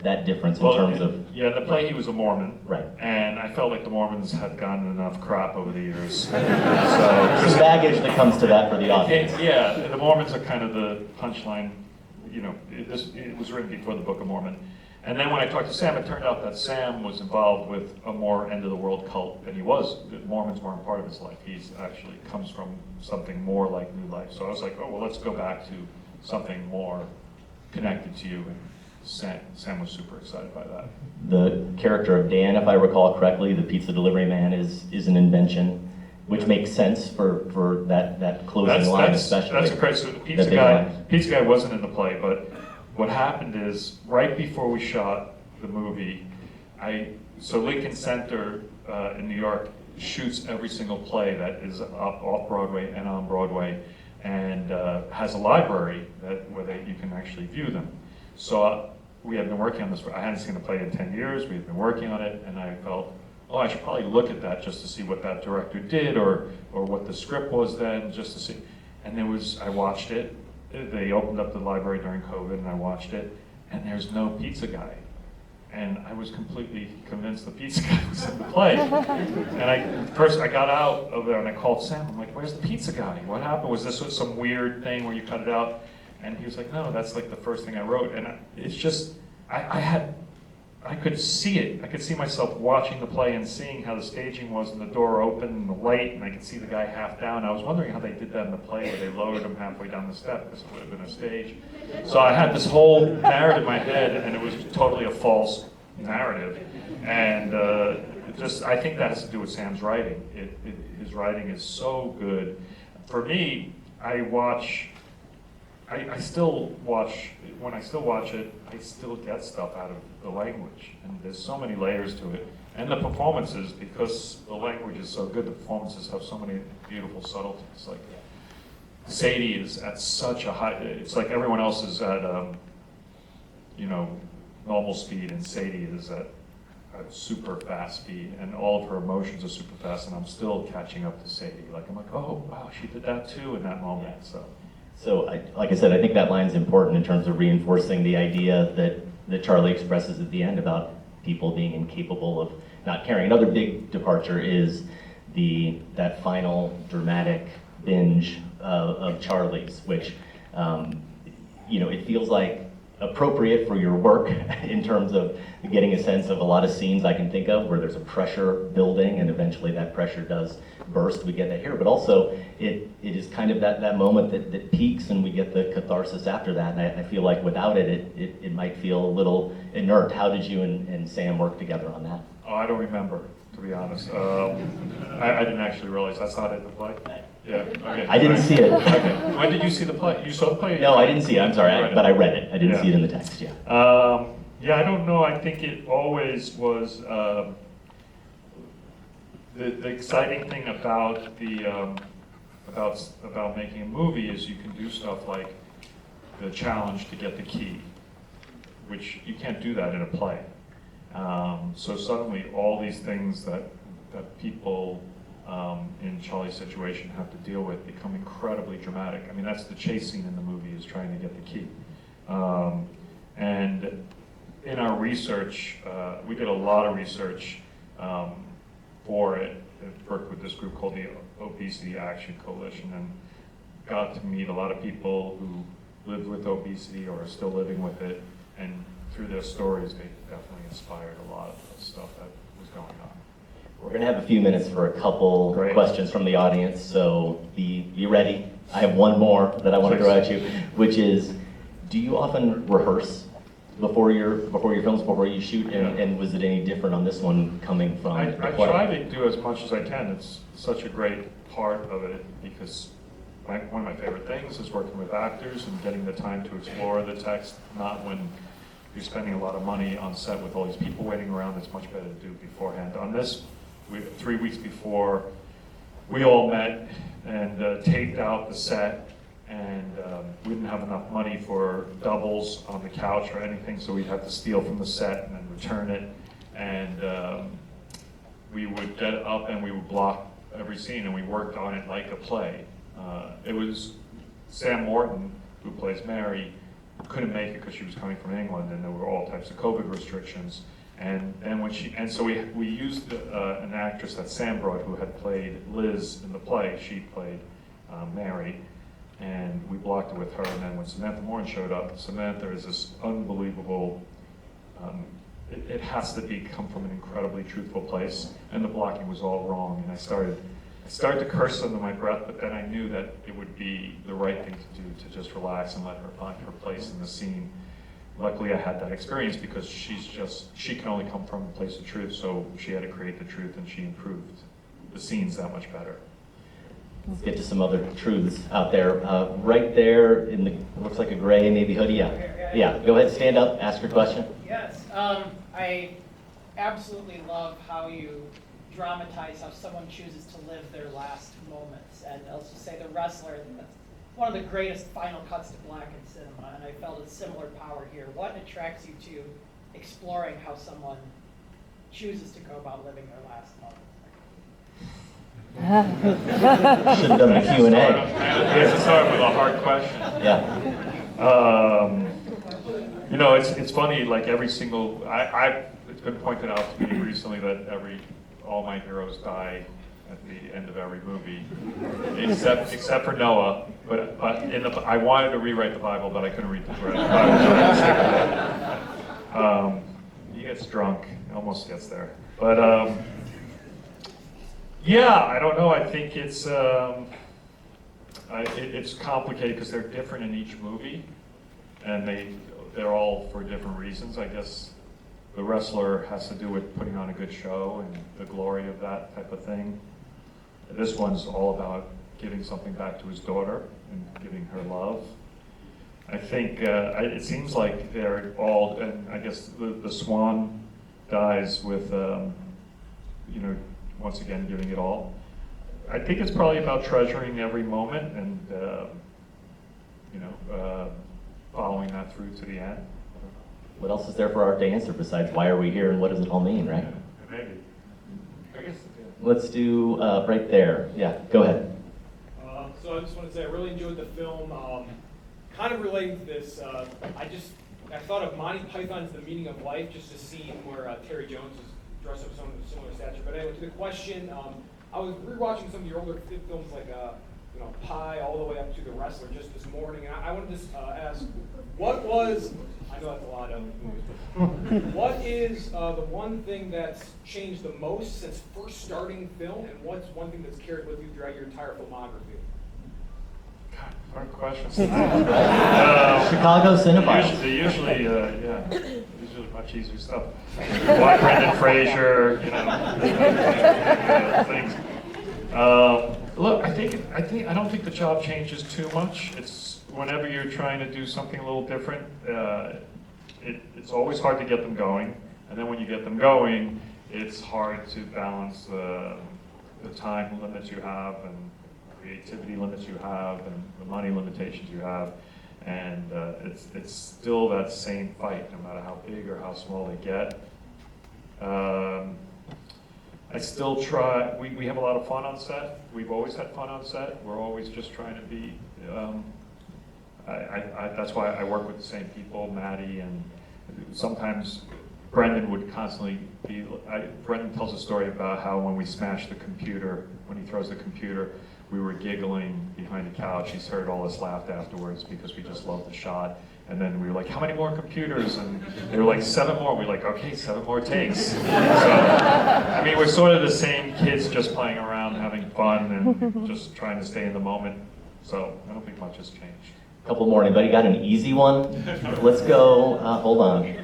that difference in terms of... Yeah, in the play he was a Mormon. Right. And I felt like the Mormons had gotten enough crap over the years. So Some baggage that comes to that for the audience. Yeah, the Mormons are kind of the punchline. You know, it was written before the Book of Mormon. And then when I talked to Sam, it turned out that Sam was involved with a more end-of-the-world cult than he was. The Mormons weren't part of his life. He's actually comes from something more like New Life. So I was like, oh, well, let's go back to something more connected to you. And Sam was super excited by that. The character of Dan, if I recall correctly, the pizza delivery man, is an invention, which makes sense for that closing line, especially. That's a crazy. So the pizza guy wasn't in the play, but what happened is right before we shot the movie, so Lincoln Center in New York shoots every single play that is up off Broadway and on Broadway, and has a library where you can actually view them. So we had been working on this. I hadn't seen the play in 10 years. We had been working on it, and I felt, oh, I should probably look at that just to see what that director did, or what the script was then, just to see. And I watched it. They opened up the library during COVID, and I watched it, and there's no pizza guy. And I was completely convinced the pizza guy was in the play. And first I got out of there and I called Sam. I'm like, where's the pizza guy? What happened? Was this some weird thing where you cut it out? And he was like, no, that's like the first thing I wrote. And it's just, I could see it. I could see myself watching the play and seeing how the staging was, and the door open and the light, and I could see the guy half down. I was wondering how they did that in the play, where they lowered him halfway down the step, because it would have been a stage. So I had this whole narrative in my head, and it was totally a false narrative. And I think that has to do with Sam's writing. His writing is so good. For me, I still watch, when I still watch it, I still get stuff out of the language. And there's so many layers to it. And the performances, because the language is so good, the performances have so many beautiful subtleties. Like, Sadie is at such a high, it's like everyone else is at, normal speed, and Sadie is at a super fast speed, and all of her emotions are super fast, and I'm still catching up to Sadie. Like, I'm like, oh, wow, she did that too in that moment, So, like I said, I think that line's important in terms of reinforcing the idea that Charlie expresses at the end about people being incapable of not caring. Another big departure is that final dramatic binge of Charlie's, which, it feels like appropriate for your work in terms of getting a sense of a lot of scenes I can think of where there's a pressure building, and eventually that pressure does burst. We get that here, but also it is kind of that moment that peaks, and we get the catharsis after that. And I feel like without it might feel a little inert. How did you and Sam work together on that? Oh, I don't remember, to be honest. I didn't actually realize that's not in the play. Yeah. Okay. I didn't see it. Okay. When did you see the play? You saw the play? No, I didn't see it. I'm sorry, but I read it. I didn't see it in the text. Yeah. Yeah, I don't know. I think it always was the exciting thing about about making a movie is you can do stuff like the challenge to get the key, which you can't do that in a play. So suddenly, all these things that people in Charlie's situation have to deal with become incredibly dramatic. I mean, that's the chase scene in the movie, is trying to get the key. And in our research, we did a lot of research for it. I worked with this group called the Obesity Action Coalition, and got to meet a lot of people who lived with obesity or are still living with it, and through their stories, they definitely inspired a lot of the stuff that was going on. We're going to have a few minutes for a couple questions from the audience, so be ready. I have one more that I want to throw at you, which is, do you often rehearse before your films, before you shoot, and was it any different on this one coming from? I try to do as much as I can. It's such a great part of it, because one of my favorite things is working with actors and getting the time to explore the text, not when you're spending a lot of money on set with all these people waiting around. It's much better to do beforehand. On this, 3 weeks before, we all met and taped out the set, and we didn't have enough money for doubles on the couch or anything, so we'd have to steal from the set and then return it. And we would get up and we would block every scene, and we worked on it like a play. It was Sam Morton, who plays Mary, couldn't make it because she was coming from England, and there were all types of COVID restrictions. And so we used an actress that Sam brought, who had played Liz in the play. She played Mary, and we blocked it with her. And then when Samantha Morton showed up, Samantha is this unbelievable. It has to come from an incredibly truthful place, and the blocking was all wrong. And I started to curse under my breath, but then I knew that it would be the right thing to do, to just relax and let her find her place in the scene. Luckily, I had that experience because she can only come from a place of truth, so she had to create the truth, and she improved the scenes that much better. Let's get to some other truths out there. Right there in the, looks like a gray, maybe hoodie, yeah. Go ahead, stand up, ask your question. Yes, I absolutely love how you dramatize how someone chooses to live their last moments. And I'll just say The Wrestler, that's one of the greatest final cuts to black in cinema, and I felt a similar power here. What attracts you to exploring how someone chooses to go about living their last moments? Should have done a Q&A. We have to start with a hard question. Yeah. You know, it's funny, like every single, it's been pointed out to me recently that all my heroes die at the end of every movie, except for Noah. But I wanted to rewrite the Bible, but I couldn't read the Bible. He gets drunk, almost gets there. But yeah, I don't know. I think it's complicated because they're different in each movie, and they're all for different reasons. I guess The Wrestler has to do with putting on a good show and the glory of that type of thing. This one's all about giving something back to his daughter and giving her love. I think it seems like they're all, and I guess the Swan dies with, once again giving it all. I think it's probably about treasuring every moment and, following that through to the end. What else is there for Art to answer besides why are we here and what does it all mean, right? Yeah, maybe. I guess. Yeah. Let's do right there. Yeah, go ahead. So I just want to say I really enjoyed the film. Kind of relating to this, I thought of Monty Python's The Meaning of Life, just a scene where Terry Jones is dressed up as someone of similar stature. But anyway, to the question, I was rewatching some of your older films like Pi all the way up to The Wrestler just this morning, and I wanted to just ask, what was, I know that's a lot of movies, what is the one thing that's changed the most since first starting film, and what's one thing that's carried with you throughout your entire filmography? God, hard questions. Chicago Cinebiles. Usually much easier stuff. Why Brendan Fraser, things. Look, I don't think the job changes too much. It's whenever you're trying to do something a little different, it's always hard to get them going. And then when you get them going, it's hard to balance the time limits you have and creativity limits you have and the money limitations you have. And it's still that same fight, no matter how big or how small they get. I still try, we have a lot of fun on set. We've always had fun on set. We're always just trying to be, that's why I work with the same people, Maddie, and sometimes Brendan would constantly be, Brendan tells a story about how when we smashed the computer, when he throws the computer, we were giggling behind the couch. He's heard all us laughed afterwards because we just loved the shot. And then we were like, how many more computers? And they were like, 7 more. We were like, okay, 7 more takes. So, I mean, we're sort of the same kids just playing around, having fun, and just trying to stay in the moment. So I don't think much has changed. Couple more. Anybody got an easy one? Let's go. Hold on.